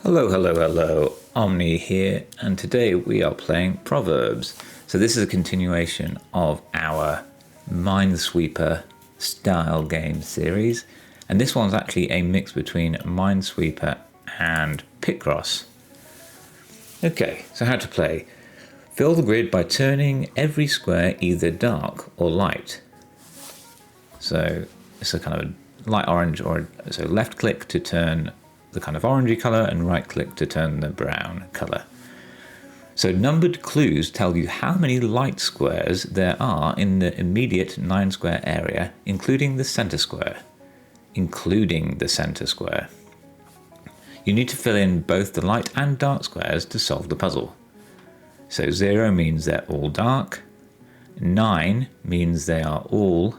Hello, hello, hello. Omni here, and today we are playing Proverbs. So this is a continuation of our Minesweeper style game series, and this one's actually a mix between Minesweeper and Picross. Okay, so how to play. Fill the grid by turning every square either dark or light. So it's a kind of a light orange, or so left click to turn the kind of orangey colour and right click to turn the brown colour. So numbered clues tell you how many light squares there are in the immediate 9 square area, including the centre square. Including the centre square. You need to fill in both the light and dark squares to solve the puzzle. So 0 means they're all dark, 9 means they are all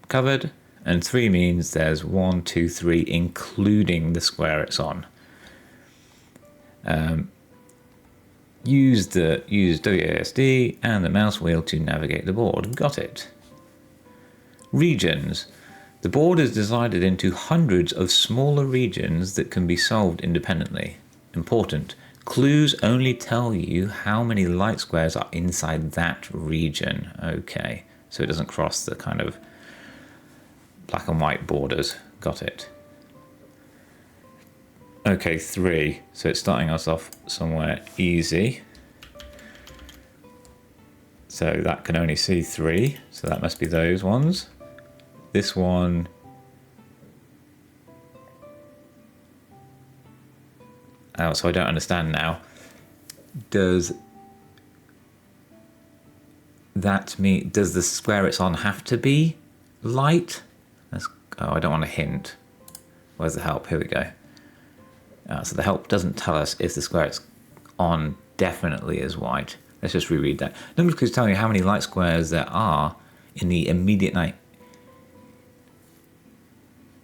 covered, and 3 means there's 1, 2, 3, including the square it's on. Use WASD and the mouse wheel to navigate the board. Got it. Regions. The board is divided into hundreds of smaller regions that can be solved independently. Important. Clues only tell you how many light squares are inside that region. Okay, so it doesn't cross the kind of black and white borders. Got it. Okay, 3. So it's starting us off somewhere easy. So that can only see 3. So that must be those ones. This one. Oh, so I don't understand now. Does that mean, does the square it's on have to be light? Oh, I don't want a hint. Where's the help? Here we go. So the help doesn't tell us if the square it's on definitely is white. Let's just reread that. Number clues tell you how many light squares there are in the immediate night.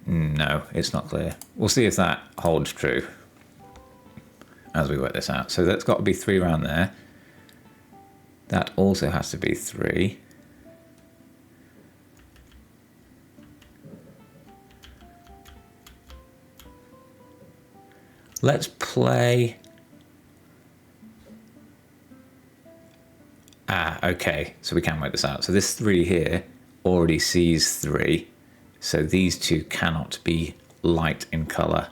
No, it's not clear. We'll see if that holds true as we work this out. So that's got to be 3 around there. That also has to be 3. Let's play. Okay, so we can work this out. So this 3 here already sees 3. So these 2 cannot be light in colour.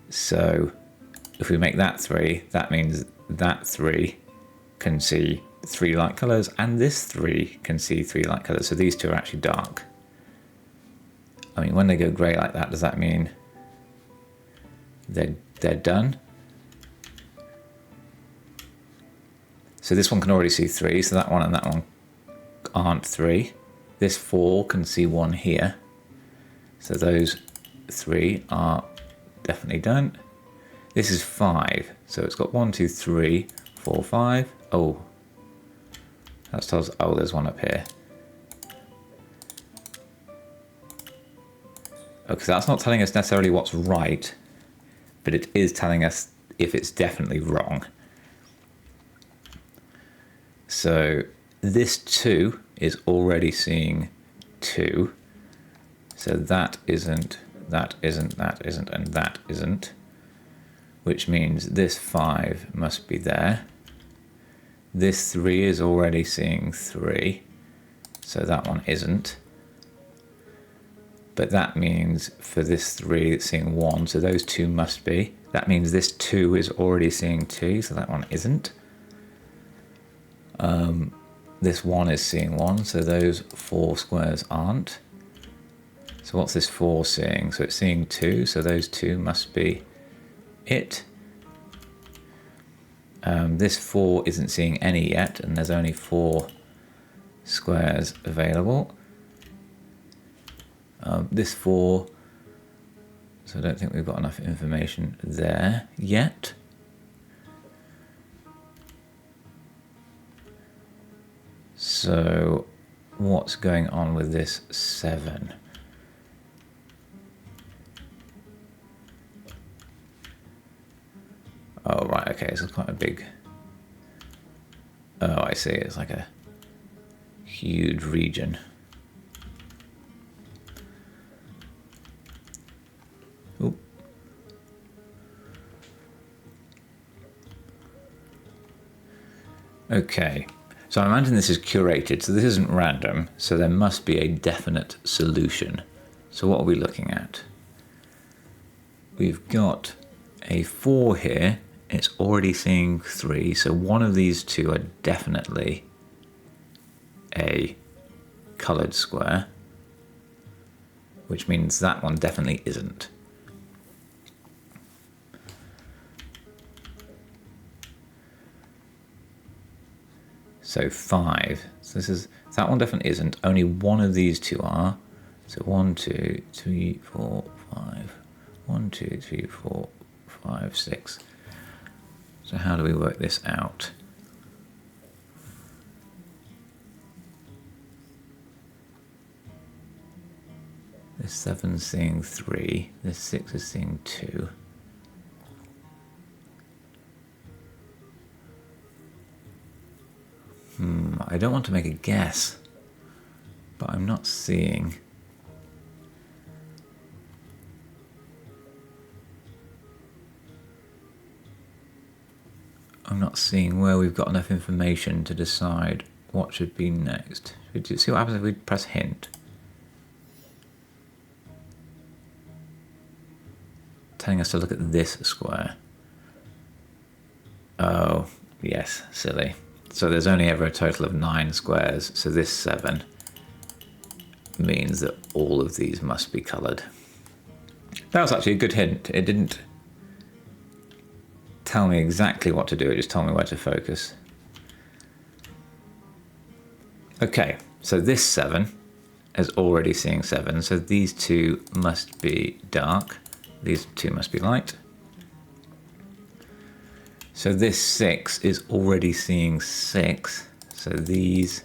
So if we make that 3, that means that 3 can see 3 light colours, and this 3 can see 3 light colours. So these 2 are actually dark. I mean, when they go grey like that, does that mean they're done? So this one can already see 3, so that one and that one aren't 3. This 4 can see 1 here. So those 3 are definitely done. This is 5. So it's got 1, 2, 3, 4, 5. Oh, that tells us, oh, there's one up here. Okay, so that's not telling us necessarily what's right, but it is telling us if it's definitely wrong. So this 2 is already seeing 2. So that isn't, that isn't, that isn't, and that isn't. Which means this 5 must be there. This 3 is already seeing 3. So that one isn't. But that means for this 3 it's seeing 1, so those 2 must be. That means this 2 is already seeing 2, so that one isn't. This 1 is seeing 1, so those 4 squares aren't. So what's this 4 seeing? So it's seeing 2, so those 2 must be it. This 4 isn't seeing any yet, and there's only 4 squares available. This 4, so I don't think we've got enough information there yet. So what's going on with this 7? Oh, right, okay, this is quite a big... Oh, I see, it's like a huge region. Okay, so I imagine this is curated, so this isn't random, so there must be a definite solution. So what are we looking at? We've got a 4 here, it's already seeing 3, so one of these two are definitely a coloured square, which means that one definitely isn't. So 5. So this is, that one definitely isn't. Only one of these two are. So 1, 2, 3, 4, 5. 1, 2, 3, 4, 5, 6. So how do we work this out? This 7's seeing 3. This 6 is seeing 2. I don't want to make a guess, but I'm not seeing. I'm not seeing where we've got enough information to decide what should be next. See what happens if we press hint? Telling us to look at this square. Oh, yes, silly. So there's only ever a total of 9 squares, so this 7 means that all of these must be coloured. That was actually a good hint. It didn't tell me exactly what to do, it just told me where to focus. Okay, so this 7 is already seeing 7, so these two must be dark, these two must be light. So this 6 is already seeing 6, so these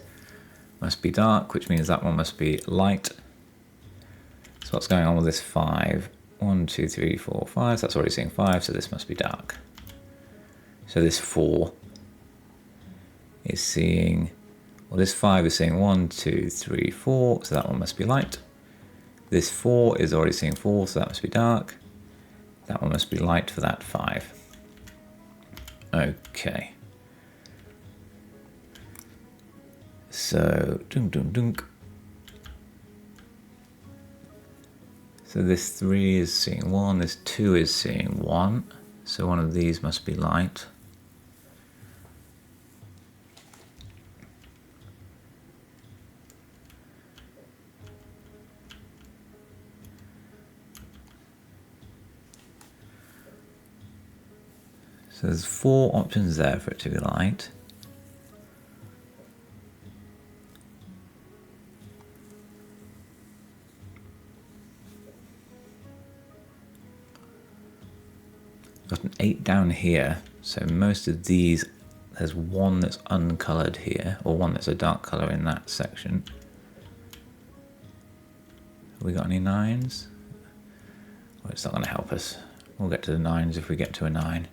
must be dark, which means that one must be light. So what's going on with this 5? 1, 2, 3, 4, 5, so that's already seeing 5, so this must be dark. So this 4 is seeing, well, this 5 is seeing 1, 2, 3, 4, so that one must be light. This 4 is already seeing 4, so that must be dark. That one must be light for that 5. Okay. So, dunk, dunk, dunk. So this 3 is seeing 1, this 2 is seeing 1, so one of these must be light. So there's 4 options there for it to be light. Got an 8 down here, so most of these, there's one that's uncoloured here, or one that's a dark colour in that section. Have we got any 9s? Well, it's not going to help us. We'll get to the 9s if we get to a 9.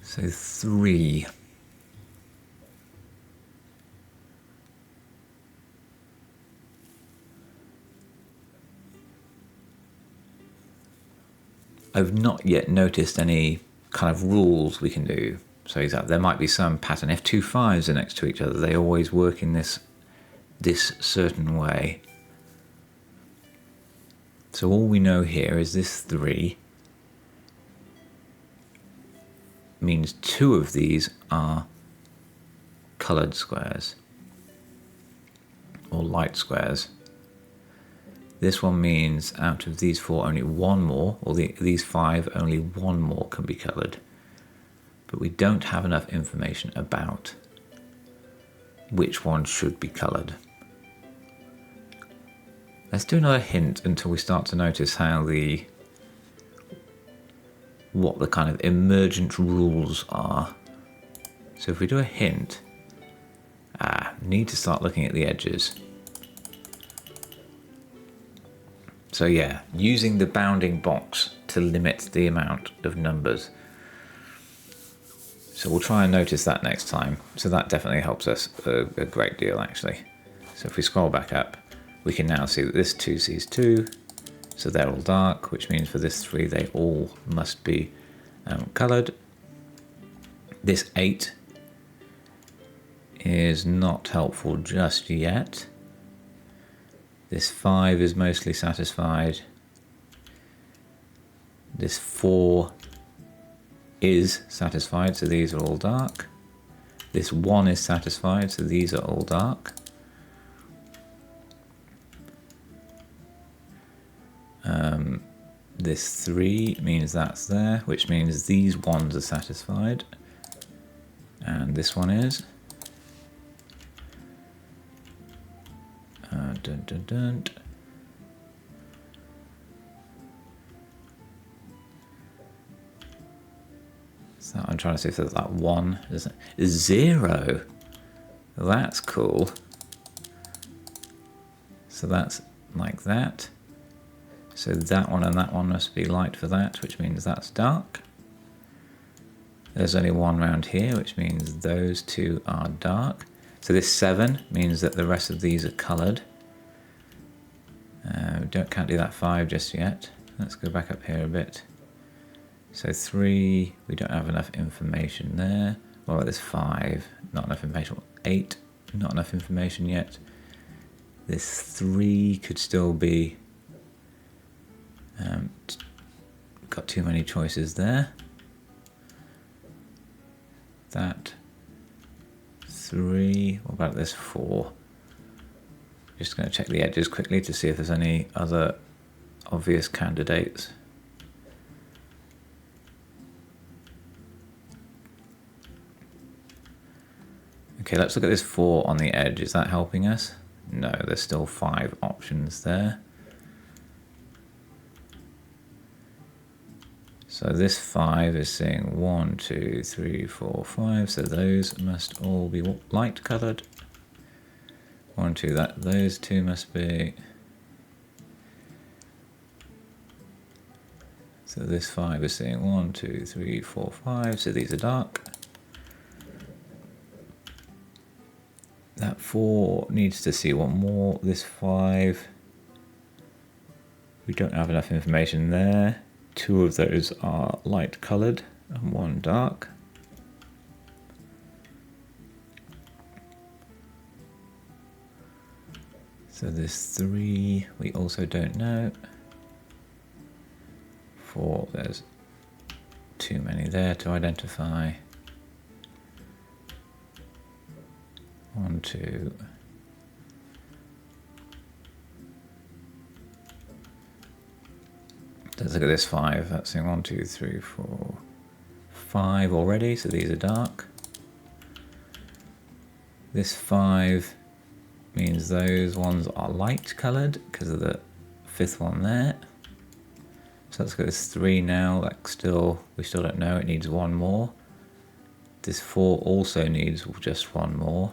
So 3. I've not yet noticed any kind of rules we can do. So exactly, there might be some pattern. If 2 5s are next to each other, they always work in this certain way. So all we know here is this 3 means 2 of these are coloured squares or light squares. This one means out of these 4 only one more, or these 5 only one more can be coloured. But we don't have enough information about which one should be coloured. Let's do another hint until we start to notice how what the kind of emergent rules are. So if we do a hint, need to start looking at the edges. So yeah, using the bounding box to limit the amount of numbers. So we'll try and notice that next time. So that definitely helps us a great deal actually. So if we scroll back up, we can now see that this 2 sees 2, So they're all dark, which means for this 3 they all must be coloured. This 8 is not helpful just yet. This 5 is mostly satisfied. This 4 is satisfied, so these are all dark. This 1 is satisfied, so these are all dark. This 3 means that's there, which means these ones are satisfied. And this one is. Dun, dun, dun. So I'm trying to see if there's that 1. Is 0. That's cool. So that's like that. So that one and that one must be light for that, which means that's dark. There's only 1 round here, which means those 2 are dark. So this 7 means that the rest of these are coloured. Can't do that 5 just yet. Let's go back up here a bit. So 3, we don't have enough information there. What about this 5? Not enough information. 8, not enough information yet. This 3 could still be... got too many choices there. That 3. What about this 4? Just going to check the edges quickly to see if there's any other obvious candidates. Okay, let's look at this 4 on the edge. Is that helping us? No, there's still 5 options there. So this 5 is saying 1, 2, 3, 4, 5. So those must all be light coloured. 1, 2, those 2 must be. So this 5 is saying 1, 2, 3, 4, 5. So these are dark. That 4 needs to see 1 more. This 5, we don't have enough information there. 2 of those are light coloured and 1 dark. So this 3 we also don't know. 4, there's too many there to identify. 1, 2. Let's look at this 5. That's saying 1, 2, 3, 4, 5 already, so these are dark. This 5 means those ones are light coloured because of the 5th one there. So let's go to this 3 now. We still don't know. It needs 1 more. This 4 also needs just 1 more.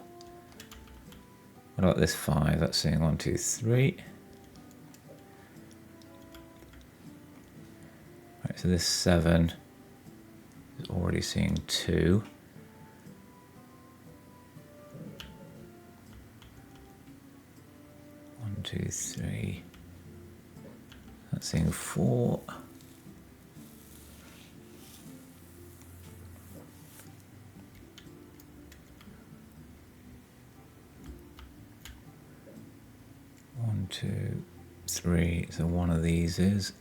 What about this 5? That's saying 1, 2, 3. Right, so this 7 is already seeing 2. One, 2, 3. That's seeing 4. One, 2, 3. So one of these is.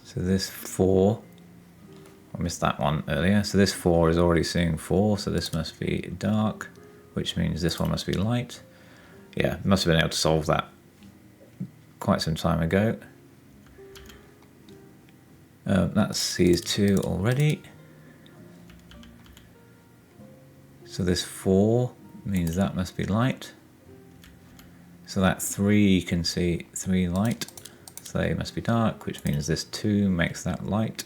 So this 4, I missed that one earlier. So this 4 is already seeing 4, so this must be dark, which means this one must be light. Yeah, must have been able to solve that quite some time ago. That sees 2 already. So this 4 means that must be light. So that 3 can see 3 light. So they must be dark, which means this 2 makes that light.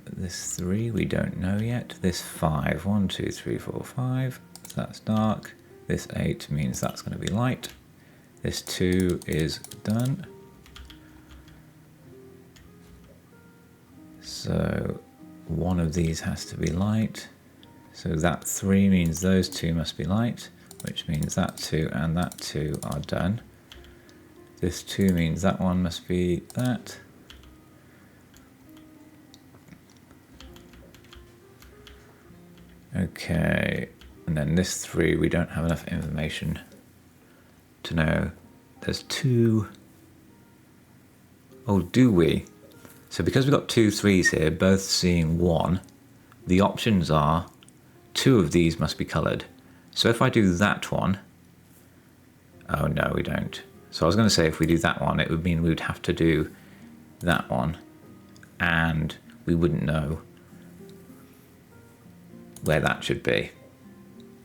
This 3 we don't know yet. This 5, 1, 2, 3, 4, 5. So that's dark. This 8 means that's going to be light. This 2 is done. So one of these has to be light. So that 3 means those two must be light, which means that 2 and that 2 are done. This 2 means that one must be that. Okay, and then this 3, we don't have enough information to know. There's 2. Oh, do we? So because we've got 2 3s here, both seeing 1, the options are 2 of these must be coloured. So if I do that one, oh no, we don't. So I was going to say if we do that one, it would mean we would have to do that one, and we wouldn't know where that should be.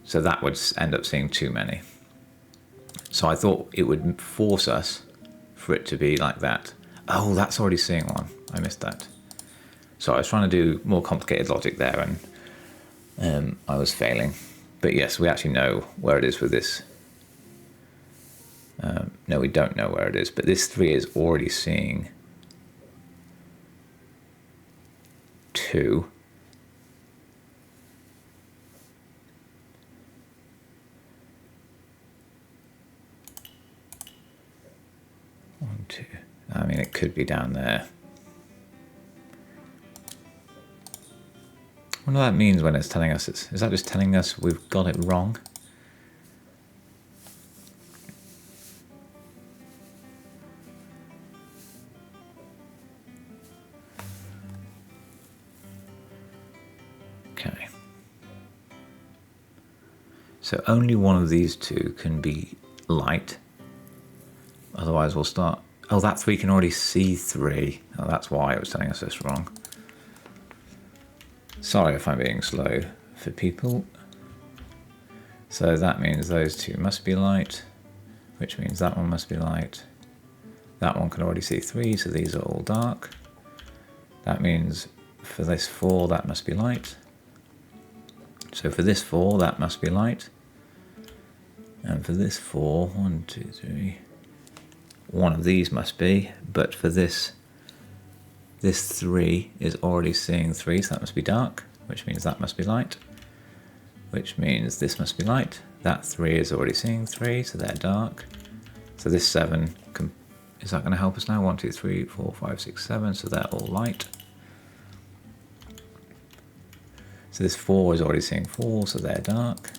So that would end up seeing too many. So I thought it would force us for it to be like that. Oh, that's already seeing 1. I missed that. So I was trying to do more complicated logic there, and I was failing. But yes, we actually know where it is with this. No, we don't know where it is, but this 3 is already seeing 2. One, 2. I mean, it could be down there. I wonder what that means when it's telling us. Is that just telling us we've got it wrong? Okay. So only one of these two can be light. Otherwise we'll start... Oh, that 3 can already see 3. Oh, that's why it was telling us this wrong. Sorry if I'm being slow for people. So that means those 2 must be light, which means that one must be light. That one can already see 3, so these are all dark. That means for this 4, that must be light. So for this 4, that must be light. And for this 4, 1, 2, 3, one of these must be, but for this 3 is already seeing 3, so that must be dark, which means that must be light, which means this must be light. That 3 is already seeing 3, so they're dark. So this 7, is that going to help us now? 1, 2, 3, 4, 5, 6, 7, so they're all light. So this 4 is already seeing 4, so they're dark.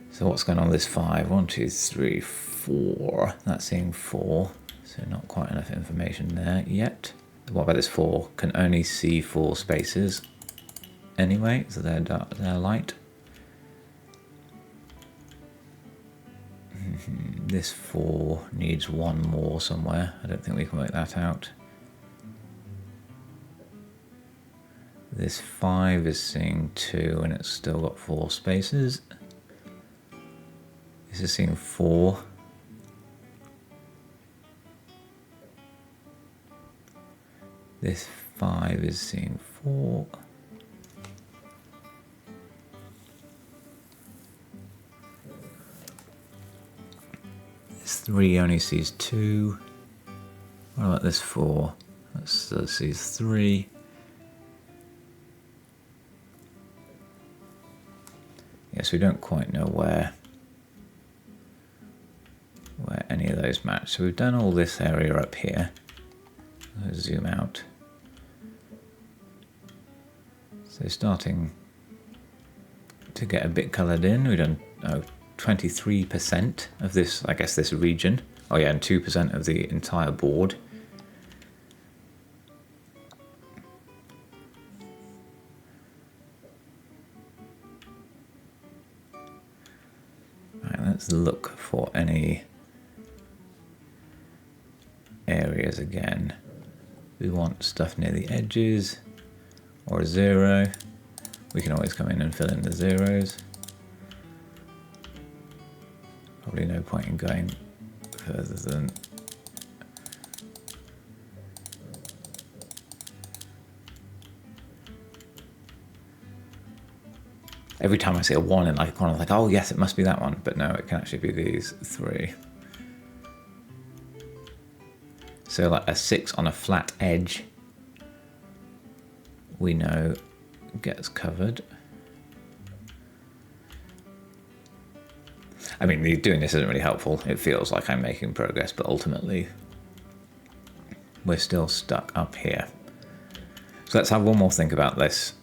So what's going on with this 5? 1, 2, 3, 4. That's seeing 4. So not quite enough information there yet. What about this 4? Can only see 4 spaces anyway, so they're dark, they're light. This 4 needs 1 more somewhere. I don't think we can work that out. This 5 is seeing 2 and it's still got 4 spaces. This is seeing 4. This 5 is seeing 4. This 3 only sees 2. What about this 4? That still sees 3. Yes, we don't quite know where any of those match. So we've done all this area up here. Let's zoom out. So starting to get a bit coloured in. We've done 23% of this, I guess, this region. Oh yeah, and 2% of the entire board. Right, let's look for any areas again. We want stuff near the edges or a 0. We can always come in and fill in the zeros. Probably no point in going further than every time I see a 1 in like a corner, I'm like, oh yes, it must be that one. But no, it can actually be these 3. So like a 6 on a flat edge we know gets covered. I mean, doing this isn't really helpful. It feels like I'm making progress, but ultimately we're still stuck up here. So let's have one more think about this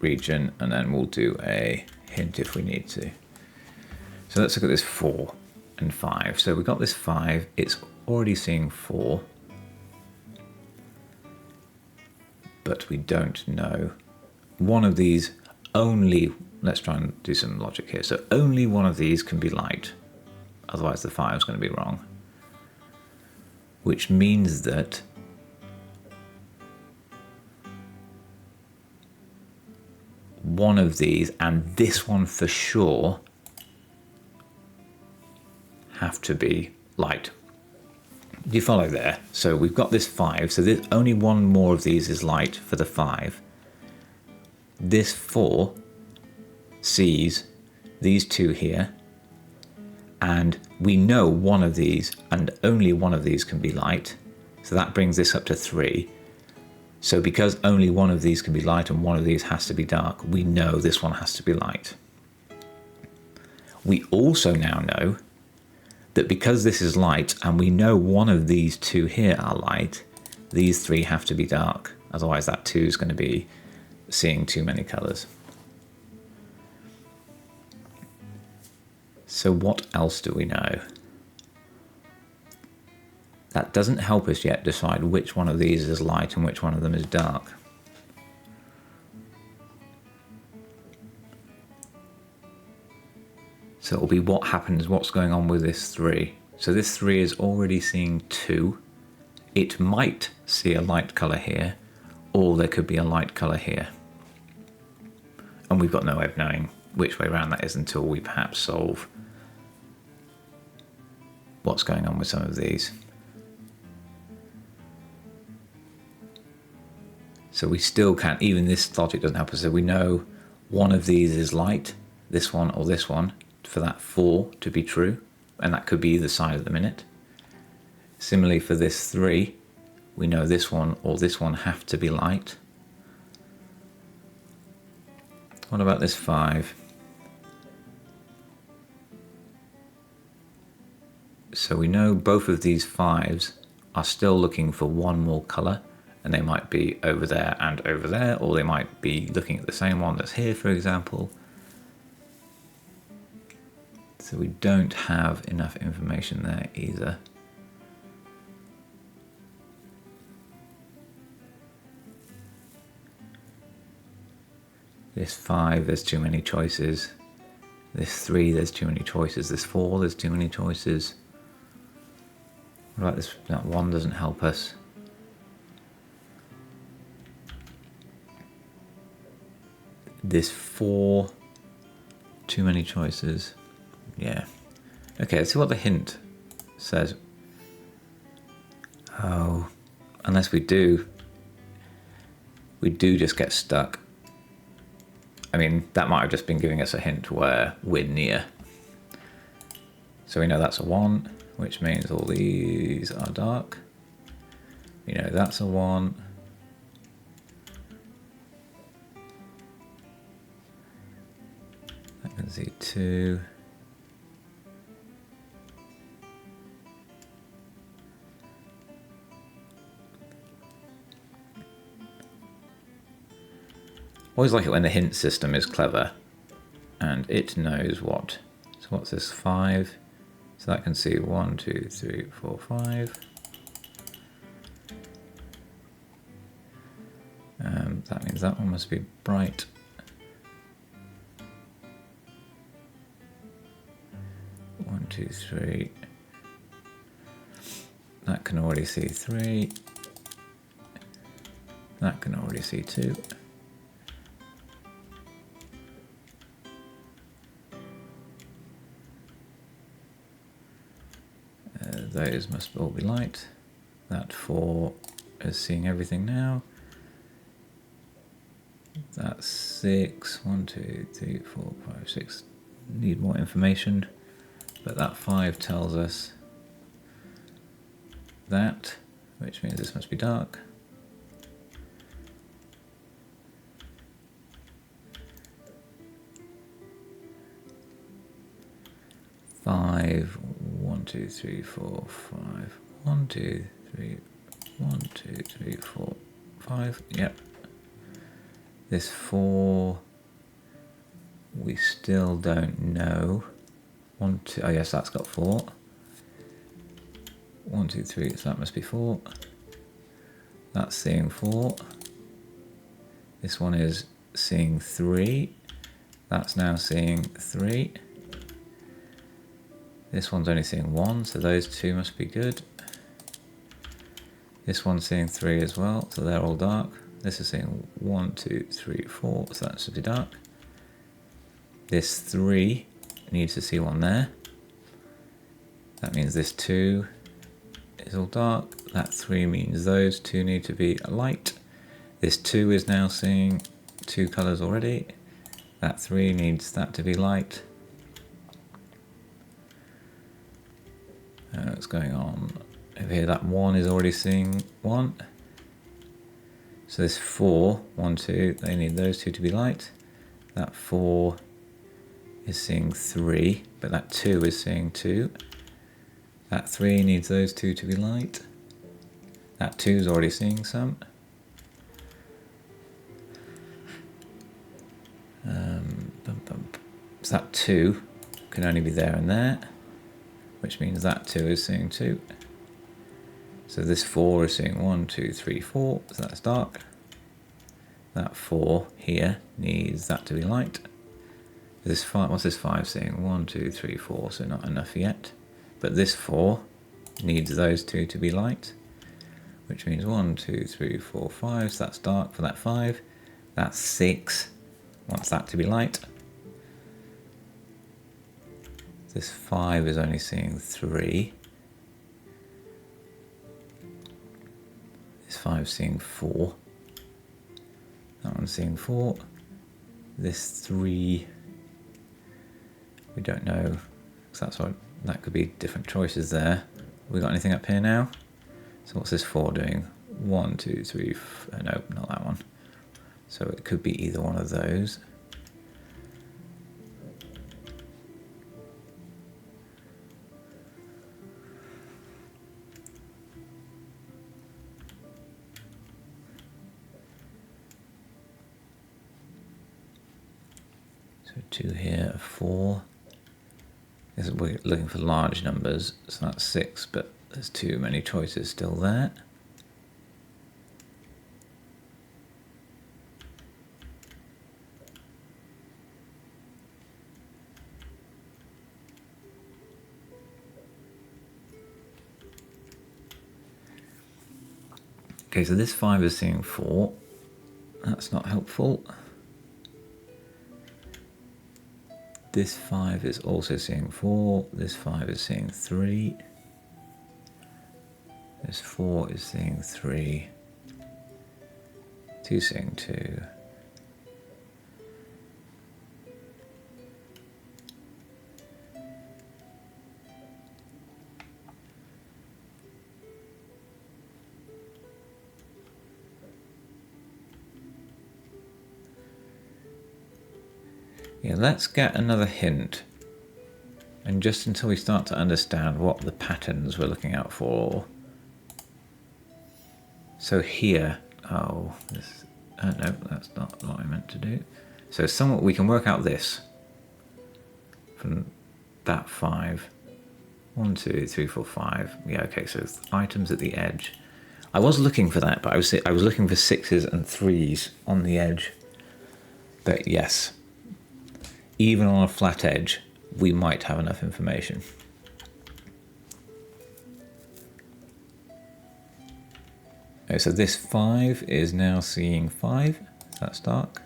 region, and then we'll do a hint if we need to. So let's look at this 4 and 5. So we've got this 5, it's already seeing 4, but we don't know. One of these only, let's try and do some logic here. So only one of these can be light, otherwise the 5 is going to be wrong. Which means that one of these, and this one for sure, have to be light. Do you follow there? So we've got this 5, so there's only one more of these is light for the 5. This 4 sees these 2 here, and we know one of these and only one of these can be light, so that brings this up to 3. So because only one of these can be light and one of these has to be dark, we know this one has to be light. We also now know that because this is light and we know one of these 2 here are light, these 3 have to be dark. Otherwise that 2 is going to be seeing too many colours. So what else do we know? That doesn't help us yet decide which one of these is light and which one of them is dark. So it'll be what happens, what's going on with this 3. So this 3 is already seeing 2. It might see a light colour here, or there could be a light colour here. And we've got no way of knowing which way around that is until we perhaps solve what's going on with some of these. So we still can't, even this logic doesn't help us. So we know one of these is light, this one or this one, for that 4 to be true, and that could be either side of the minute. Similarly for this 3, we know this one or this one have to be light. What about this 5? So we know both of these 5s are still looking for one more colour, and they might be over there and over there, or they might be looking at the same one that's here, for example. So we don't have enough information there either. This 5, there's too many choices. This 3, there's too many choices. This 4, there's too many choices. What about this? That 1 doesn't help us. This 4, too many choices. Yeah. Okay, let's see what the hint says. Oh, unless we do just get stuck. I mean, that might have just been giving us a hint where we're near. So we know that's a 1, which means all these are dark. We know that's a 1. I can see 2. Always like it when the hint system is clever and it knows what. So what's this 5? So that can see 1, 2, 3, 4, 5. That means that one must be bright. One, 2, 3. That can already see 3. That can already see 2. Those must all be light. That 4 is seeing everything now. That's 6. 1, 2, 3, 4, 5, 6. Need more information. But that 5 tells us that, which means this must be dark. 2, 3, 4, 5. 1, 2, 3. 1, 2, 3, 4, 5. Yep. This 4, we still don't know. 1, 2. Oh yes, that's got 4. 1, 2, 3. So that must be 4. That's seeing 4. This one is seeing 3. That's now seeing 3. This one's only seeing 1, so those two must be good. This one's seeing 3 as well, so they're all dark. This is seeing 1, 2, 3, 4, so that should be dark. This 3 needs to see 1 there. That means this 2 is all dark. That 3 means those 2 need to be light. This 2 is now seeing 2 colours already. That 3 needs that to be light. What's going on over here? That 1 is already seeing 1. So this 4, 1, 2, they need those 2 to be light. That 4 is seeing 3, but that 2 is seeing 2. That 3 needs those 2 to be light. That 2 is already seeing some. So that 2 can only be there and there, which means that 2 is seeing 2. So this 4 is seeing 1, 2, 3, 4, so that's dark. That 4 here needs that to be light. This 5, what's this 5 seeing? 1, 2, 3, 4, so not enough yet. But this 4 needs those 2 to be light, which means 1, 2, 3, 4, 5, so that's dark for that 5. That 6 wants that to be light. This 5 is only seeing 3. This 5 is seeing 4. That one's seeing 4. This 3, we don't know. So that's what, that could be different choices there. We got anything up here now? So what's this 4 doing? 1, 2, 3. No, not that one. So it could be either one of those. So 2 here, 4. We're looking for large numbers, so that's 6, but there's too many choices still there. Okay, so this 5 is seeing 4. That's not helpful. This 5 is also seeing 4. This 5 is seeing 3. This 4 is seeing 3. 2 seeing 2. Yeah, let's get another hint. And just until we start to understand what the patterns we're looking out for. So here, no, that's not what I meant to do. So somewhat we can work out this from that 5. 1, 2, 3, 4, 5. Yeah, okay, so items at the edge. I was looking for that, but I was looking for 6s and 3s on the edge. But yes, even on a flat edge, we might have enough information. Okay, so this 5 is now seeing 5, so that's dark.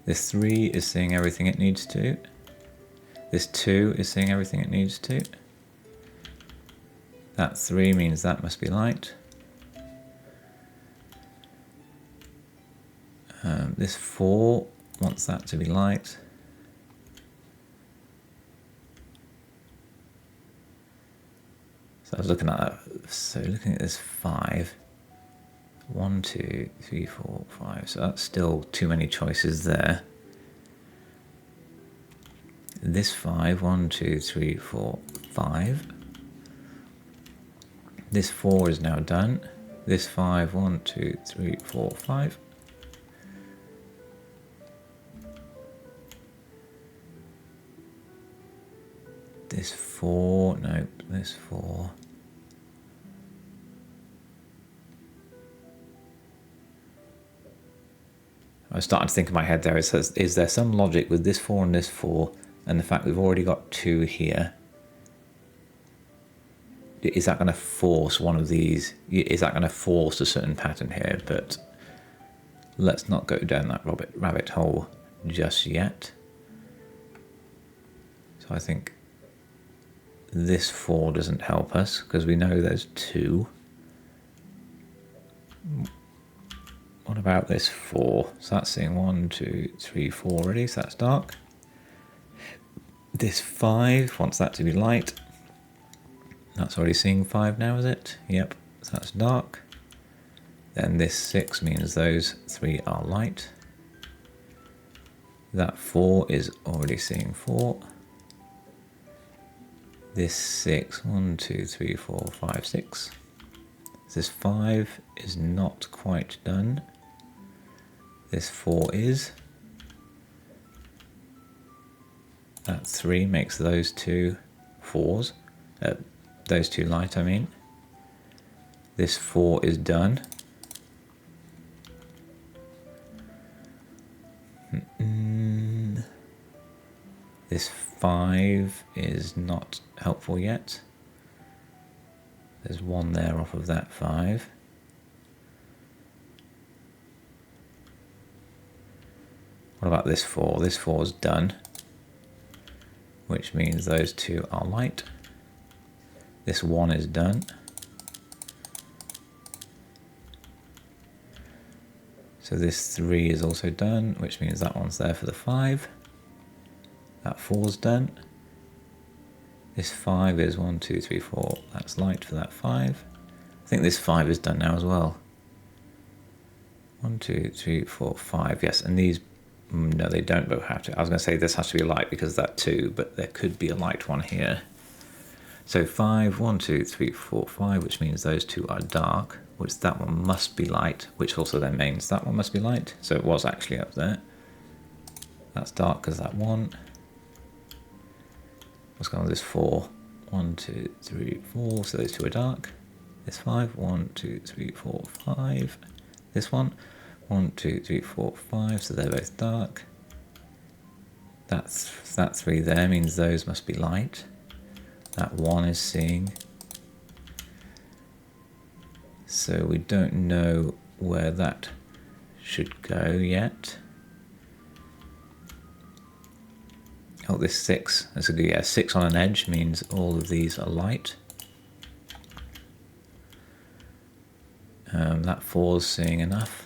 This 3 is seeing everything it needs to. This 2 is seeing everything it needs to. That 3 means that must be light. This 4 wants that to be light. So I was looking at that. So looking at this 5. 1, 2, 3, 4, 5. So that's still too many choices there. This 5, 1, 2, 3, 4, 5. This 4 is now done. This 5, 1, 2, 3, 4, 5. This 4, nope, this 4. I was starting to think in my head there, it says, is there some logic with this 4 and this 4, and the fact we've already got 2 here? Is that going to force one of these? Is that going to force a certain pattern here? But let's not go down that rabbit hole just yet. So I think this 4 doesn't help us because we know there's 2. What about this 4? So that's seeing 1, 2, 3, 4 already, so that's dark. This 5 wants that to be light. That's already seeing 5 now, is it? Yep, so that's dark. Then this 6 means those 3 are light. That 4 is already seeing 4. This 6, 1, 2, 3, 4, 5, 6. This 5 is not quite done. This 4 is. That 3 makes those 2 4s. Those 2 light, I mean. This 4 is done. This 5 is not helpful yet. There's 1 there off of that 5. What about this 4? This 4 is done, which means those 2 are light. This 1 is done. So this 3 is also done, which means that one's there for the 5. That 4's done. This 5 is 1, 2, 3, 4. That's light for that 5. I think this 5 is done now as well. 1, 2, 3, 4, 5. Yes, and these, no, they don't both have to. I was going to say this has to be light because of that 2, but there could be a light one here. So 5, 1, 2, 3, 4, 5, which means those 2 are dark, which that one must be light, which also then means that one must be light. So it was actually up there. That's dark because that 1. What's going on with this 4? 1, 2, 3, 4, so those 2 are dark. This 5, 1, 2, 3, 4, 5. This one, 1, 2, 3, 4, 5, so they're both dark. That 3 there means those must be light. That 1 is seeing. So we don't know where that should go yet. Oh, this 6. That's a good, yeah, 6 on an edge means all of these are light. That 4's seeing enough.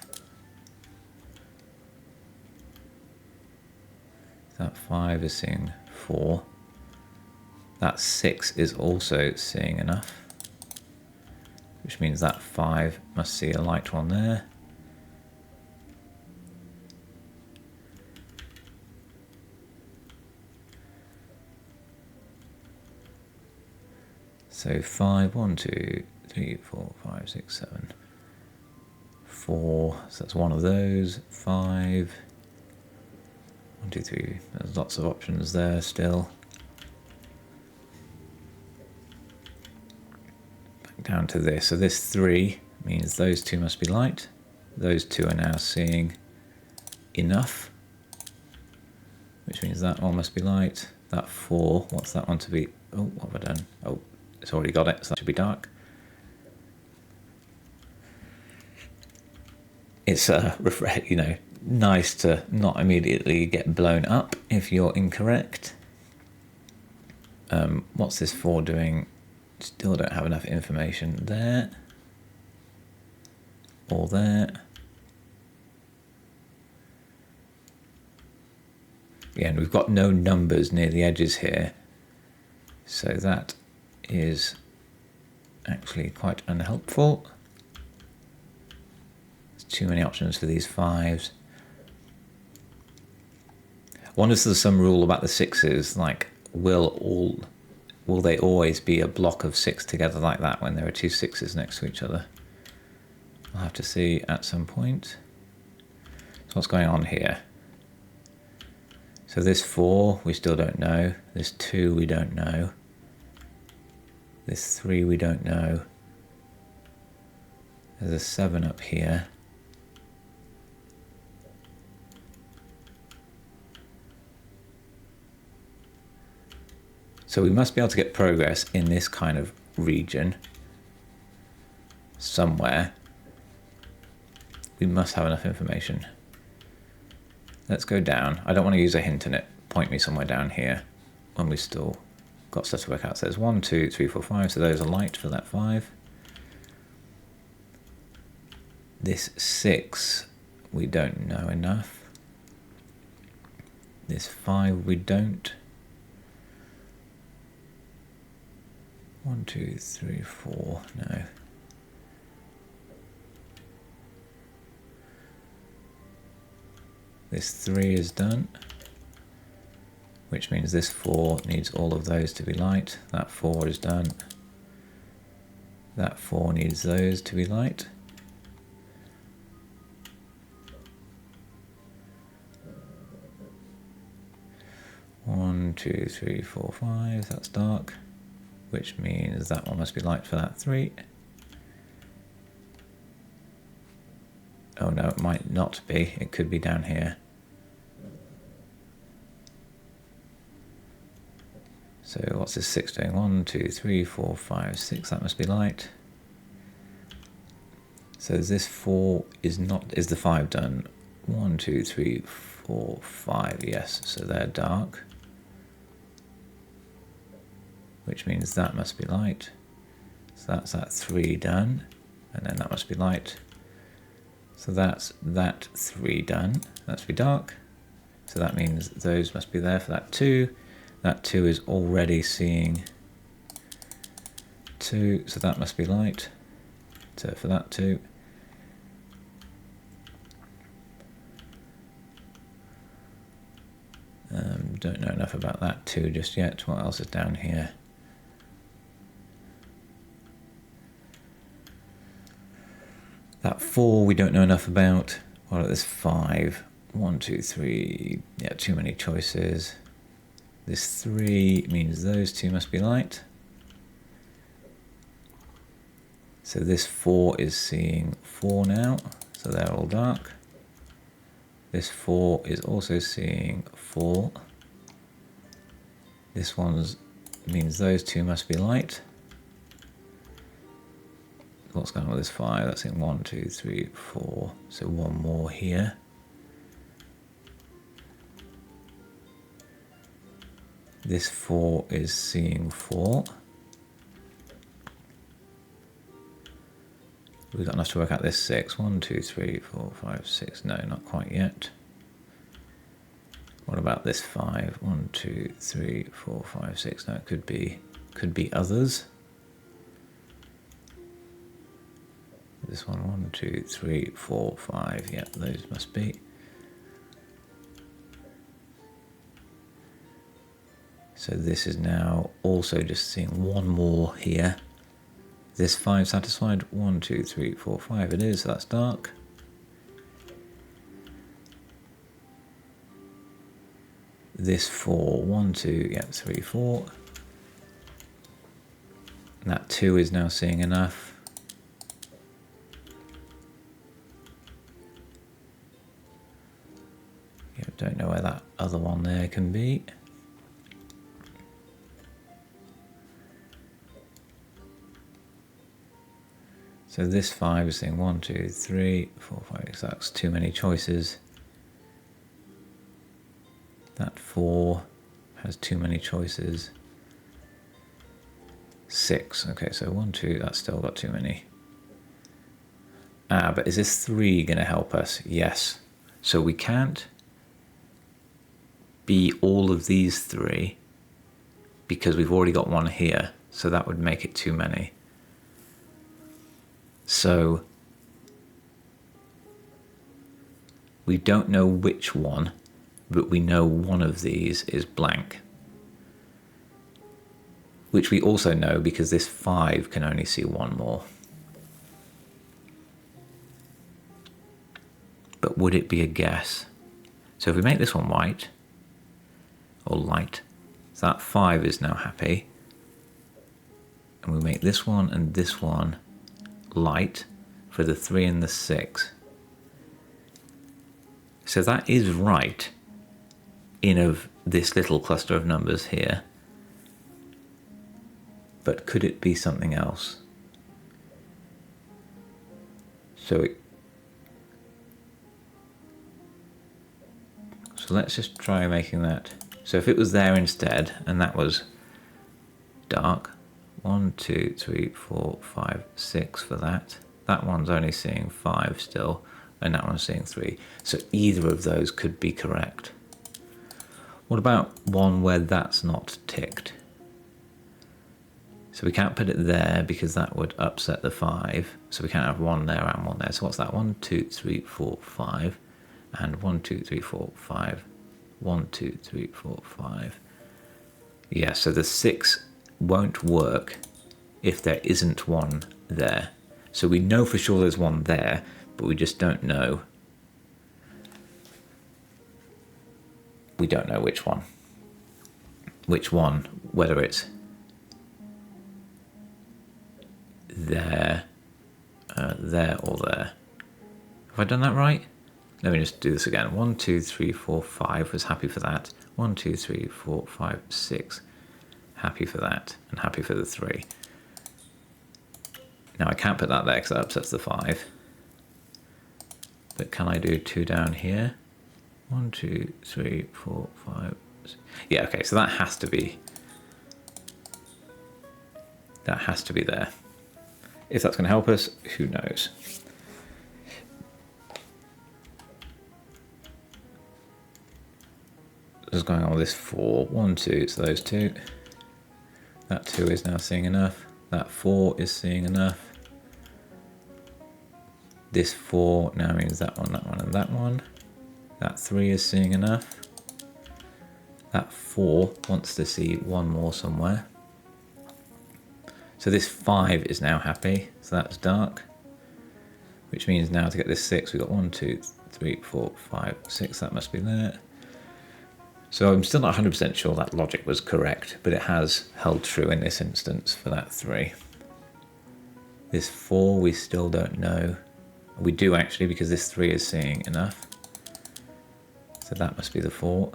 That 5 is seeing 4. That 6 is also seeing enough, which means that 5 must see a light one there. So 5, 1, 2, 3, 4, 5, 6, 7, 4. So that's one of those. 5, 1, 2, 3. There's lots of options there still. Back down to this. So this 3 means those 2 must be light. Those 2 are now seeing enough, which means that one must be light. That 4, what's that one to be? Oh, what have I done? Oh, it's already got it, so that should be dark. It's you know, nice to not immediately get blown up if you're incorrect. What's this 4 doing? Still don't have enough information there or there. Yeah, and we've got no numbers near the edges here, so that is actually quite unhelpful. There's too many options for these 5s. I wonder if there's some rule about the 6s, like will all will they always be a block of 6 together like that when there are two 6s next to each other? I'll have to see at some point. So what's going on here? So this 4 we still don't know. This 2 we don't know. This 3 we don't know. There's a 7 up here. So we must be able to get progress in this kind of region somewhere. We must have enough information. Let's go down. I don't want to use a hint in it. Point me somewhere down here when we still got stuff to work out. So there's 1, 2, 3, 4, 5. So those are light for that 5. This 6, we don't know enough. This 5, we don't. 1, 2, 3, 4, no. This 3 is done, which means this 4 needs all of those to be light. That 4 is done. That 4 needs those to be light. One, 2, 3, 4, 5, that's dark, which means that one must be light for that 3. Oh no, it might not be. It could be down here. So what's this 6 doing? 1, 2, 3, 4, 5, 6. That must be light. So this 4 is not. Is the 5 done? 1, 2, 3, 4, 5. Yes. So they're dark, which means that must be light. So that's that 3 done, and then that must be light. So that's that 3 done. That must be dark. So that means those must be there for that 2. That 2 is already seeing 2, so that must be light. So for that 2. Don't know enough about that 2 just yet. What else is down here? That 4 we don't know enough about. What about this 5? 1, 2, 3. Yeah, too many choices. This 3 means those 2 must be light. So this 4 is seeing 4 now, so they're all dark. This 4 is also seeing 4. This one means those 2 must be light. What's going on with this 5? That's in 1, 2, 3, 4. So one more here. This 4 is seeing 4. We've got enough to work out this 6. 1, 2, 3, 4, 5, 6. No, not quite yet. What about this 5? 1, 2, 3, 4, 5, 6. No, it could be others. This one, 1, 2, 3, 4, 5. Yeah, those must be. So this is now also just seeing one more here. This 5 satisfied? 1, 2, 3, 4, 5. It is, so that's dark. This 4, 1, 2, yeah, 3, 4. And that 2 is now seeing enough. Yeah, don't know where that other one there can be. So this 5 is saying 1, 2, 3, 4, 5, 6. That's too many choices. That 4 has too many choices. 6. Okay, so 1, 2, that's still got too many. But is this 3 going to help us? Yes. So we can't be all of these 3 because we've already got one here. So that would make it too many. So we don't know which one, but we know one of these is blank. which we also know because this 5 can only see one more. But would it be a guess? So if we make this one white, or light, so that 5 is now happy, and we make this one and this one light for the 3 and the 6. So that is right in of this little cluster of numbers here. But could it be something else? So let's just try making that. So if it was there instead, and that was dark, 1, 2, 3, 4, 5, 6 for that. That one's only seeing 5 still, and that one's seeing 3. So either of those could be correct. What about one where that's not ticked? So we can't put it there because that would upset the 5. So we can't have one there and one there. So what's that? 1, 2, 3, 4, 5. And 1, 2, 3, 4, 5. 1, 2, 3, 4, 5. Yeah, so the 6 won't work if there isn't one there. So we know for sure there's one there, but we just don't know. We don't know which one. Which one, whether it's there, there or there. Have I done that right? Let me just do this again. 1, 2, 3, 4, 5 was happy for that. 1, 2, 3, 4, 5, 6. Happy for that. And happy for the 3. Now I can't put that there because that upsets the 5. But can I do 2 down here? 1, 2, 3, 4, 5. 6. Yeah, okay, so that has to be. That has to be there. If that's going to help us, who knows? What's going on with this 4? 1, 2, it's those 2. That 2 is now seeing enough. That 4 is seeing enough. This 4 now means that one, and that one. That 3 is seeing enough. That 4 wants to see one more somewhere. So this 5 is now happy, so that's dark. Which means now to get this 6, we've got 1, 2, 3, 4, 5, 6, that must be there. So I'm still not 100% sure that logic was correct, but it has held true in this instance for that 3. This 4 we still don't know. We do actually, because this 3 is seeing enough. So that must be the 4.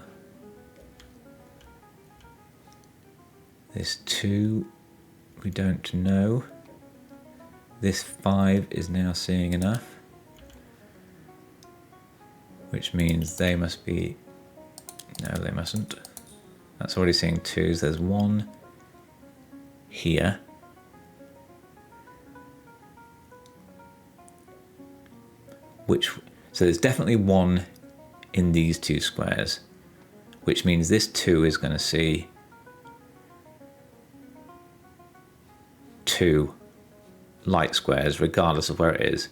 This 2 we don't know. This 5 is now seeing enough, which means they must be. No, they mustn't. That's already seeing 2s. There's 1 here. So there's definitely 1 in these 2 squares, which means this 2 is going to see 2 light squares regardless of where it is,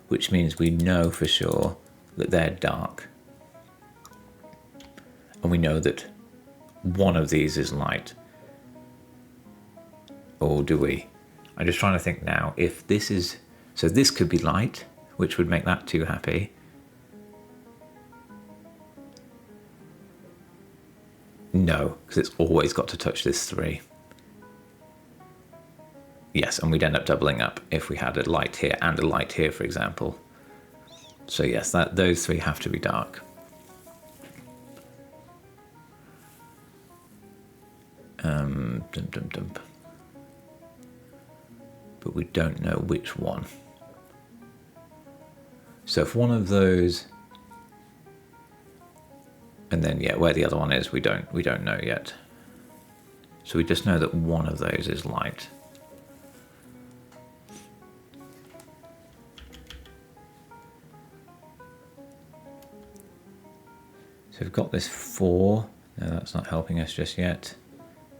which means we know for sure that they're dark. And we know that one of these is light. Or do we? I'm just trying to think now. If this is... So this could be light, which would make that 2 happy. No, because it's always got to touch this 3. Yes, and we'd end up doubling up if we had a light here and a light here, for example. So yes, those 3 have to be dark. But we don't know which one. So if one of those, and then yeah, where the other one is, we don't know yet. So we just know that one of those is light. So we've got this 4. No, that's not helping us just yet.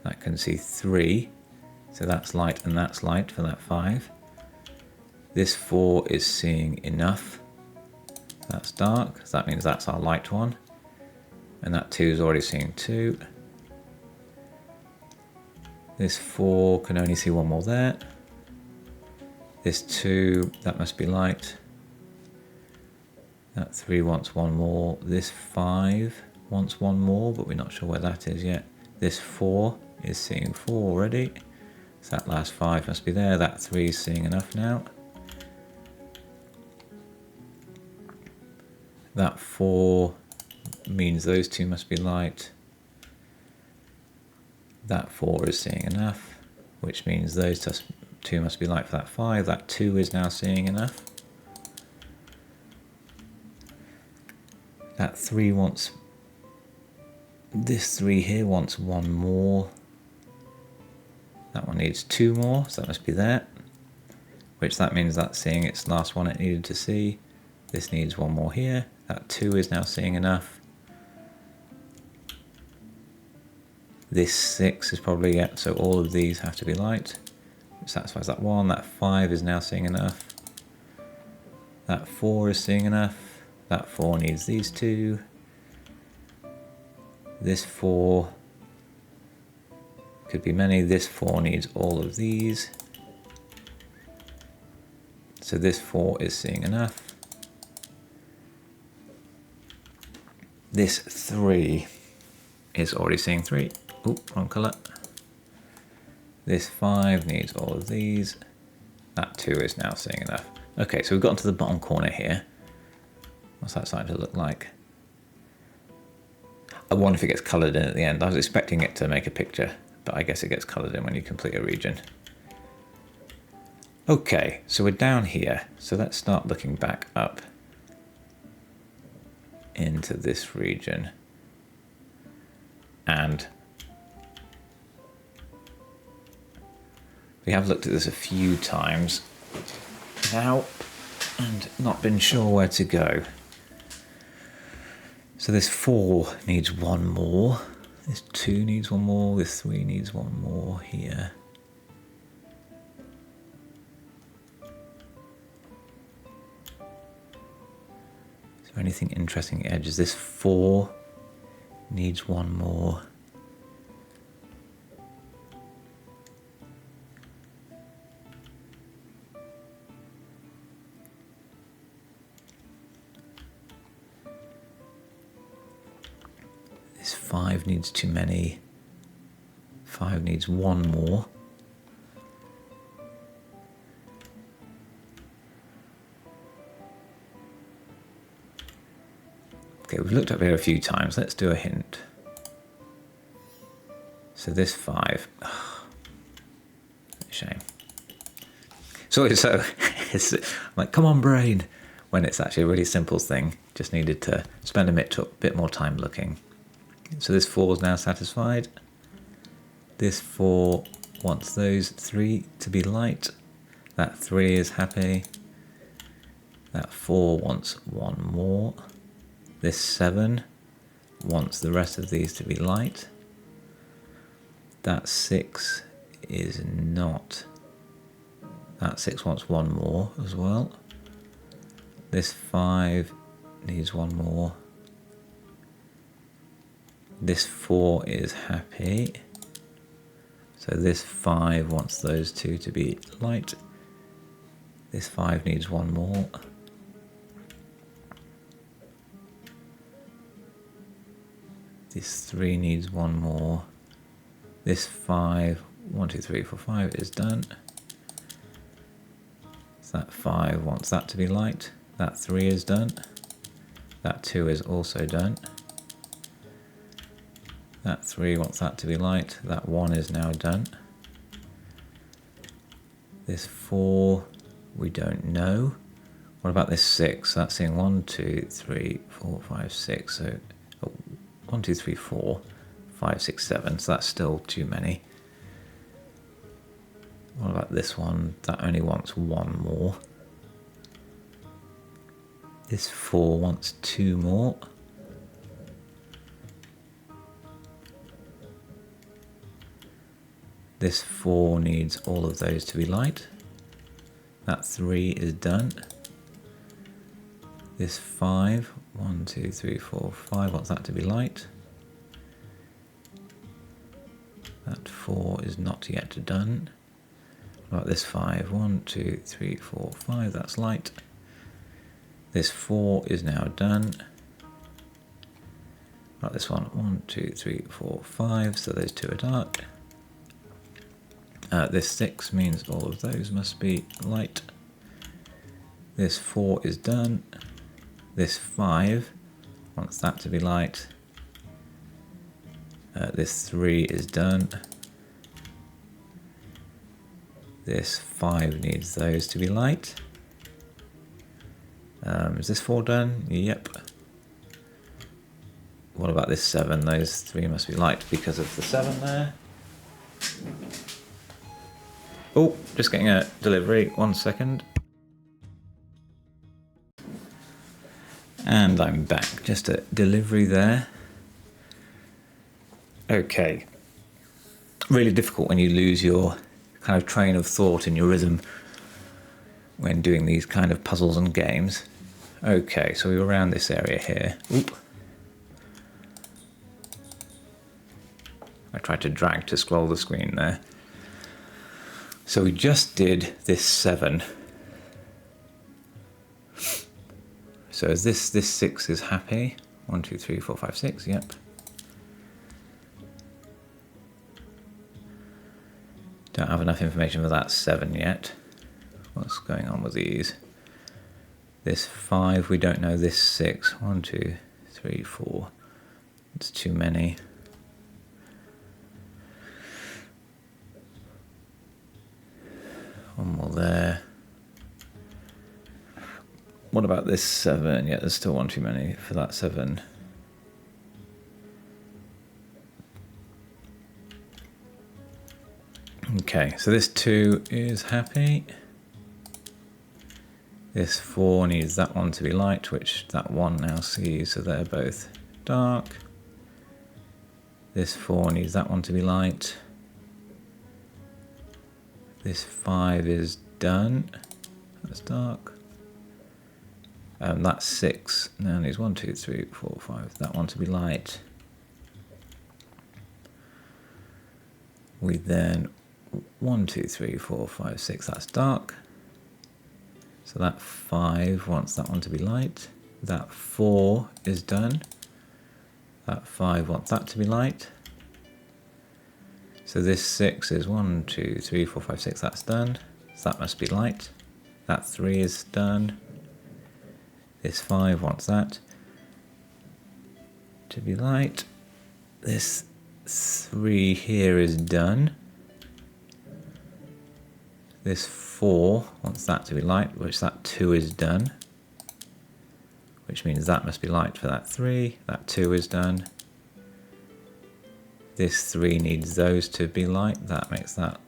That can see 3. So that's light and that's light for that 5. This 4 is seeing enough. That's dark. So that means that's our light one. And that 2 is already seeing 2. This 4 can only see one more there. This 2, that must be light. That 3 wants one more. This 5 wants one more, but we're not sure where that is yet. This 4 is seeing 4 already. So that last 5 must be there. That 3 is seeing enough now. That 4 means those 2 must be light. That 4 is seeing enough, which means those 2 must be light for that 5. That 2 is now seeing enough. That 3 wants, this 3 here wants one more. That one needs 2 more, so that must be there. Which that means that's seeing its last one it needed to see. This needs one more here. That 2 is now seeing enough. This 6 is probably, yeah, so all of these have to be light. It satisfies that 1. That 5 is now seeing enough. That 4 is seeing enough. That 4 needs these 2. This 4 could be many. This 4 needs all of these. So this 4 is seeing enough. This 3 is already seeing 3. Oop, wrong colour. This 5 needs all of these. That 2 is now seeing enough. Okay, so we've gotten to the bottom corner here. What's that starting to look like? I wonder if it gets coloured in at the end. I was expecting it to make a picture, but I guess it gets coloured in when you complete a region. Okay, so we're down here. So let's start looking back up into this region. And we have looked at this a few times now and not been sure where to go. So this 4 needs one more. This 2 needs one more. This 3 needs one more here. Is there anything interesting at edges? This 4 needs one more. This 5 needs too many. 5 needs one more. Okay, we've looked up here a few times. Let's do a hint. So this 5, shame. So it's like, come on, brain, when it's actually a really simple thing. Just needed to spend a bit more time looking. So this 4 is now satisfied. This 4 wants those 3 to be light. That 3 is happy. That 4 wants one more. This 7 wants the rest of these to be light. That 6 is not. That 6 wants one more as well. This 5 needs one more. This 4 is happy. So this 5 wants those 2 to be light. This 5 needs one more. This 3 needs one more. This 5, 1, 2, 3, 4, 5 is done. So that 5 wants that to be light. That 3 is done. That 2 is also done. That 3 wants that to be light. That 1 is now done. This 4, we don't know. What about this 6? That's seeing 1, 2, 3, 4, 5, 6. So 1, 2, 3, 4, 5, 6, 7. So that's still too many. What about this one? That only wants one more. This 4 wants 2 more. This 4 needs all of those to be light. That 3 is done. This 5, 1, 2, 3, 4, 5 wants that to be light. That 4 is not yet done. What about this 5? 1, 2, 3, 4, 5, that's light. This 4 is now done. What about this one? 1, 2, 3, 4, 5, so those two are dark. This 6 means all of those must be light. This 4 is done. This 5 wants that to be light. This 3 is done. This 5 needs those to be light. Is this 4 done? Yep. What about this 7? Those 3 must be light because of the 7 there. Oh, just getting a delivery. 1 second. And I'm back. Just a delivery there. Okay. Really difficult when you lose your kind of train of thought and your rhythm when doing these kind of puzzles and games. Okay, so we were around this area here. Oop. I tried to drag to scroll the screen there. So we just did this 7. So is this 6 is happy? 1, 2, 3, 4, 5, 6, yep. Don't have enough information for that 7 yet. What's going on with these? This 5, we don't know. This 6, 1, 2, 3, 4. It's too many. One more there. What about this 7? Yeah, there's still one too many for that 7. Okay, so this 2 is happy. This 4 needs that one to be light, which that 1 now sees, so they're both dark. This 4 needs that one to be light. This 5 is done. That's dark. That 6 now needs 1, 2, 3, 4, 5. That one to be light. We then 1, 2, 3, 4, 5, 6. That's dark. So that 5 wants that one to be light. That 4 is done. That 5 wants that to be light. So this 6 is 1, 2, 3, 4, 5, 6. That's done. So that must be light. That 3 is done. This 5 wants that to be light. This 3 here is done. This 4 wants that to be light, which that 2 is done. Which means that must be light for that 3. That 2 is done. This 3 needs those to be light. That makes that.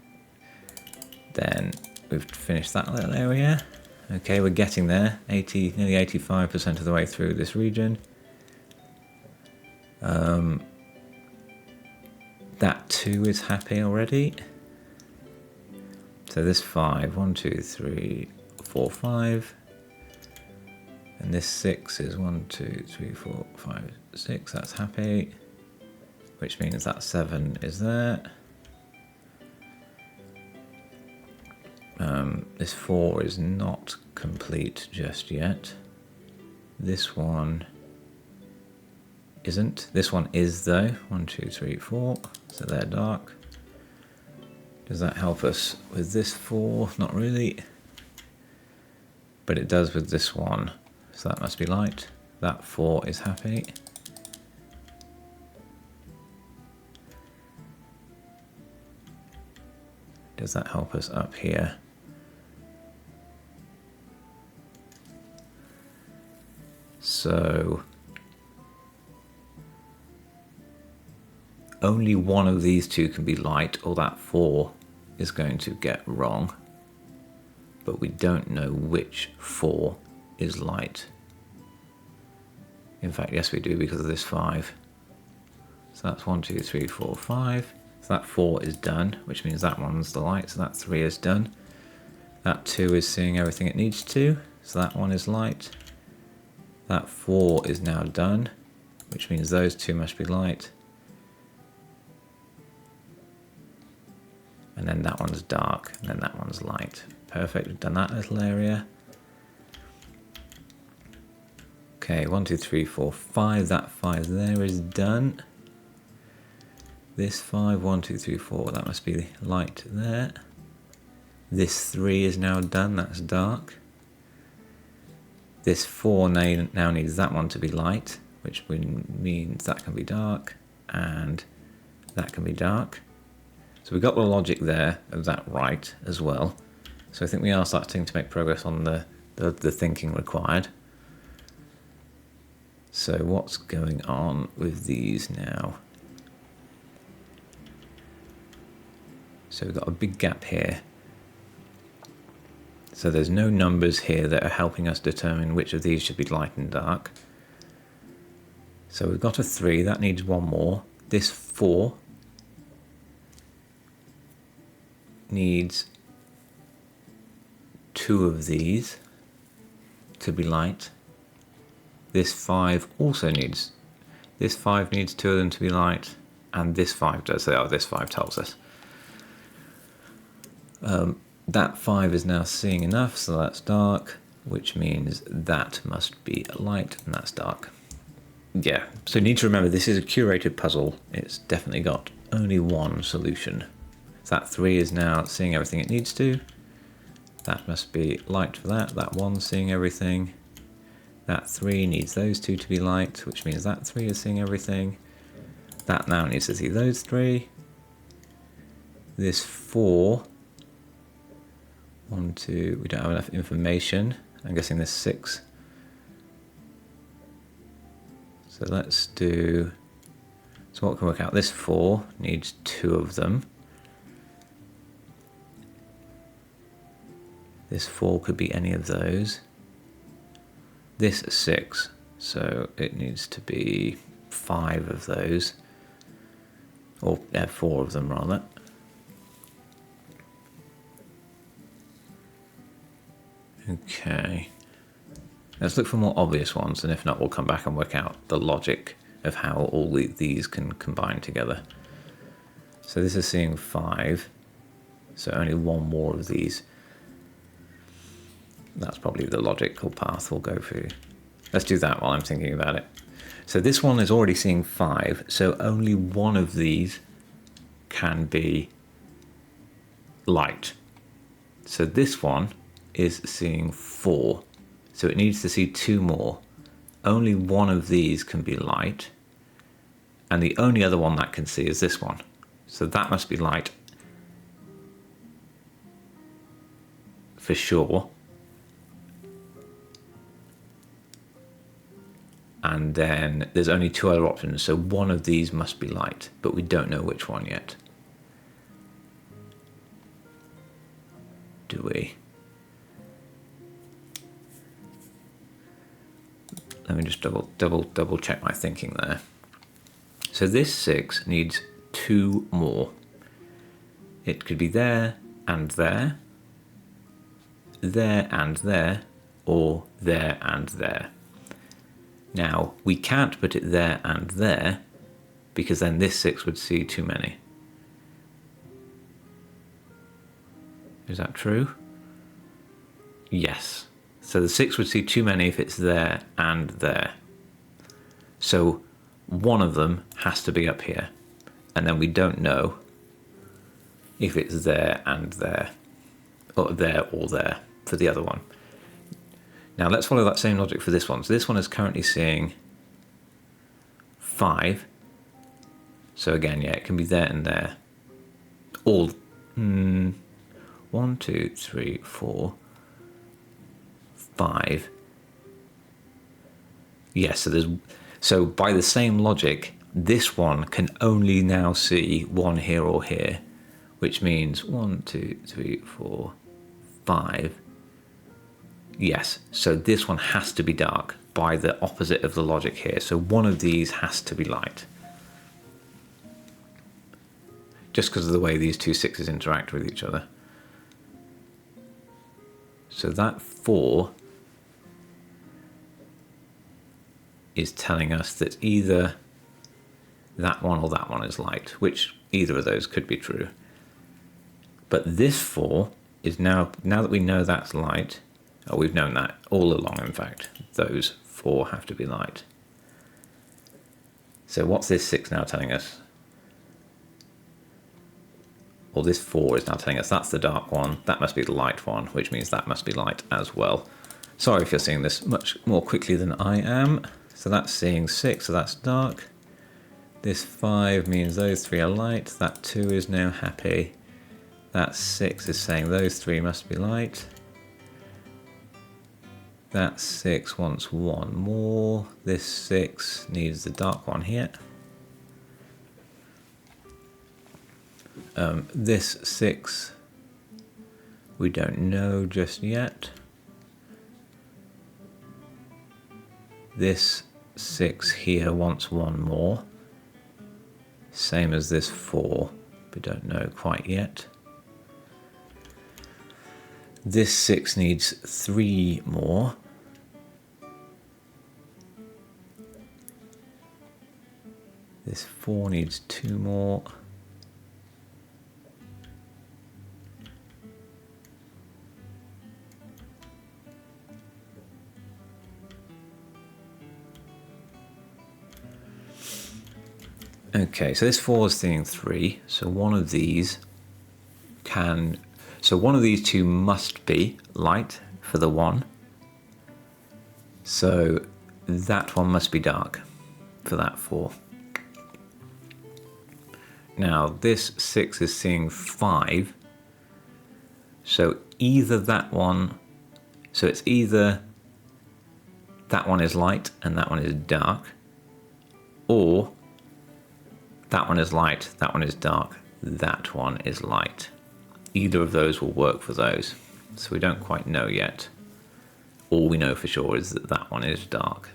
Then we've finished that little area. Okay, we're getting there. Nearly 85% of the way through this region. That 2 is happy already. So this 5, 1, 2, 3, 4, 5. And this 6 is 1, 2, 3, 4, 5, 6. That's happy. Which means that 7 is there. This 4 is not complete just yet. This one isn't. This one is though. 1, 2, 3, 4. So they're dark. Does that help us with this 4? Not really. But it does with this one. So that must be light. That 4 is happy. Does that help us up here? So only one of these two can be light, or that 4 is going to get wrong. But we don't know which 4 is light. In fact, yes we do, because of this 5. So that's 1, 2, 3, 4, 5. So that 4 is done, which means that one's the light, so that 3 is done. That 2 is seeing everything it needs to, so that one is light. That 4 is now done, which means those two must be light. and then that one's dark, and then that one's light. Perfect, we've done that little area. Okay, 1, 2, 3, 4, 5. That 5 there is done. This 5, 1, 2, 3, 4, that must be light there. This 3 is now done, that's dark. This 4 now needs that one to be light, which means that can be dark, and that can be dark. So we got the logic there of that right as well. So I think we are starting to make progress on the thinking required. So what's going on with these now? So we've got a big gap here. So there's no numbers here that are helping us determine which of these should be light and dark. So we've got a 3, that needs one more. This 4 needs 2 of these to be light. This 5 also needs, this 5 needs 2 of them to be light, and this 5 does. Oh, this 5 tells us. That 5 is now seeing enough, so that's dark, which means that must be light, and that's dark. Yeah, so you need to remember this is a curated puzzle. It's definitely got only one solution. So that 3 is now seeing everything it needs to. That must be light for that. That 1's seeing everything. That 3 needs those 2 to be light, which means that 3 is seeing everything. That now needs to see those 3. This 4, 1, 2, we don't have enough information. I'm guessing this 6. So let's do, so what can we work out? This 4 needs 2 of them. This 4 could be any of those. This 6, so it needs to be 5 of those, or 4 of them rather. Okay, let's look for more obvious ones, and if not, we'll come back and work out the logic of how all these can combine together. So this is seeing 5, so only one more of these. That's probably the logical path we'll go through. Let's do that while I'm thinking about it. So this one is already seeing 5, so only one of these can be light. So this one is seeing 4, so it needs to see 2 more. Only one of these can be light, and the only other one that can see is this one. So that must be light for sure. And then there's only 2 other options, so one of these must be light, but we don't know which one yet. Do we? Let me just double check my thinking there. So this 6 needs 2 more. It could be there and there, there and there, or there and there. Now, we can't put it there and there, because then this 6 would see too many. Is that true? Yes. So the 6 would see too many if it's there and there. So one of them has to be up here. And then we don't know if it's there and there, or there for the other one. Now let's follow that same logic for this one. So this one is currently seeing 5. So again, yeah, it can be there and there. All 1, 2, 3, 4, 5. Yes, so by the same logic, this one can only now see 1 here or here, which means 1, 2, 3, 4, 5. Yes, so this one has to be dark by the opposite of the logic here. So one of these has to be light. Just because of the way these two 6s interact with each other. So that 4 is telling us that either that one or that one is light, which either of those could be true. But this 4 is now that we know that's light, we've known that all along, in fact, those 4 have to be light. So what's this 6 now telling us? Or this 4 is now telling us that's the dark one, that must be the light one, which means that must be light as well. Sorry if you're seeing this much more quickly than I am. So that's seeing 6, so that's dark. This 5 means those 3 are light, that 2 is now happy. That 6 is saying those 3 must be light. That 6 wants 1 more. This 6 needs the dark one here. This 6 we don't know just yet. This 6 here wants 1 more. Same as this 4, we don't know quite yet. This 6 needs 3 more. This 4 needs 2 more. Okay, so this 4 is seeing 3, so one of these one of these 2 must be light for the 1. So that one must be dark for that 4. Now this 6 is seeing 5, so either that one, so it's either that one is light and that one is dark, or that one is light, that one is dark, that one is light. Either of those will work for those. So we don't quite know yet. All we know for sure is that that one is dark.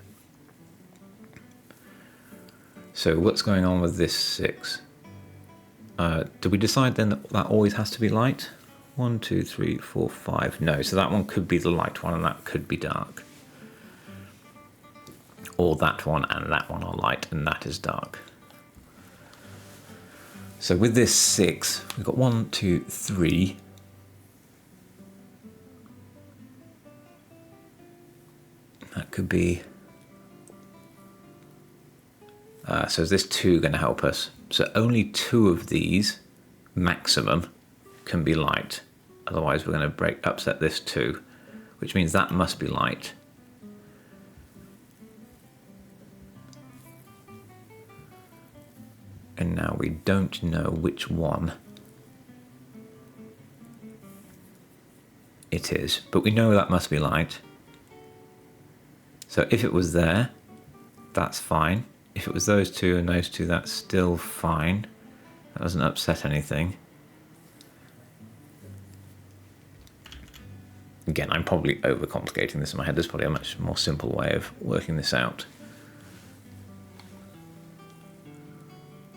So what's going on with this 6? Did we decide then that that always has to be light? 1, 2, 3, 4, 5. No, so that one could be the light one and that could be dark. Or that one and that one are light and that is dark. So with this 6, we've got 1, 2, 3. That could be... so is this 2 going to help us? So only 2 of these, maximum, can be light. Otherwise we're going to upset this 2, which means that must be light. And now we don't know which one it is, but we know that must be light. So if it was there, that's fine. If it was those 2 and those 2, that's still fine. That doesn't upset anything. Again, I'm probably overcomplicating this in my head. There's probably a much more simple way of working this out.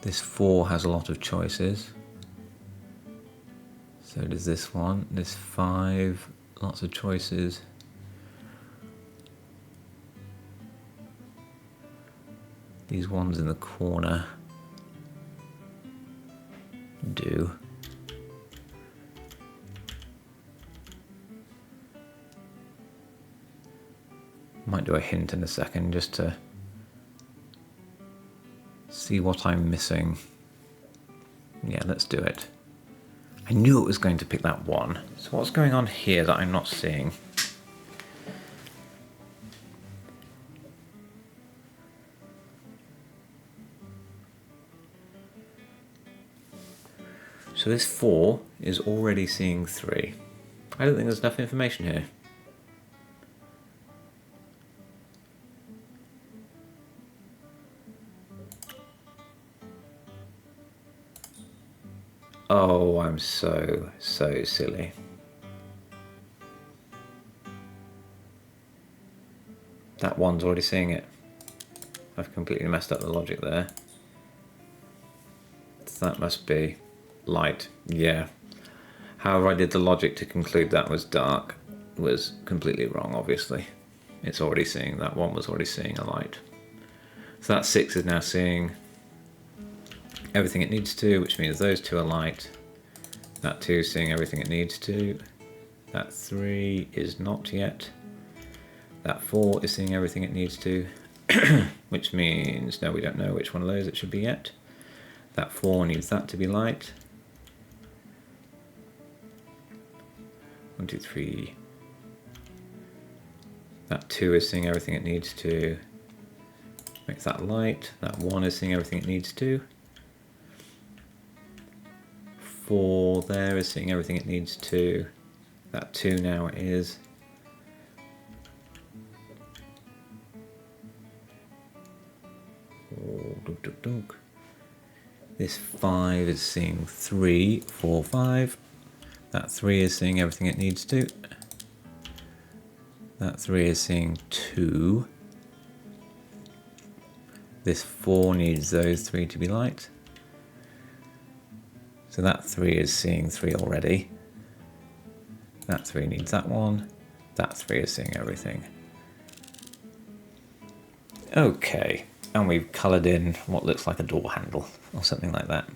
This 4 has a lot of choices. So does this one. This 5, lots of choices. These ones in the corner do. Might do a hint in a second just to see what I'm missing. Yeah, let's do it. I knew it was going to pick that 1. So what's going on here that I'm not seeing? So this 4 is already seeing 3. I don't think there's enough information here. Oh, I'm so silly. That 1's already seeing it. I've completely messed up the logic there. So that must be light, yeah. However, I did the logic to conclude that was dark was completely wrong, obviously. It's already seeing, that 1 was already seeing a light. So that 6 is now seeing everything it needs to, which means those 2 are light, That 2 is seeing everything it needs to. That 3 is not yet. That 4 is seeing everything it needs to, which means, no, we don't know which one of those it should be yet. That 4 needs that to be light. 1, 2, 3. That 2 is seeing everything it needs to. Makes that light. That 1 is seeing everything it needs to. 4 there is seeing everything it needs to. That 2 now is. Oh, dunk, dunk, dunk. This 5 is seeing 3, 4, 5. That 3 is seeing everything it needs to. That 3 is seeing 2. This 4 needs those 3 to be light. So that 3 is seeing 3 already. That 3 needs that one. That 3 is seeing everything. Okay, and we've coloured in what looks like a door handle or something like that.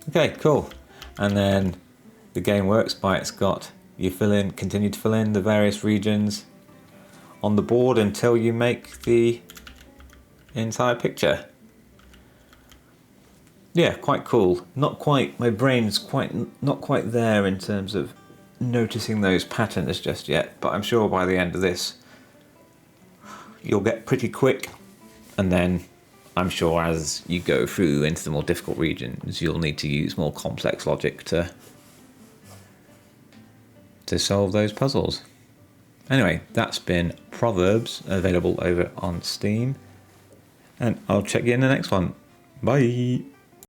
Okay, cool. And then the game works by you continue to fill in the various regions on the board until you make the entire picture. Yeah, quite cool. My brain's not quite there in terms of noticing those patterns just yet, but I'm sure by the end of this you'll get pretty quick, and then I'm sure as you go through into the more difficult regions you'll need to use more complex logic to solve those puzzles. Anyway, that's been Proverbs, available over on Steam, and I'll check you in the next one. Bye!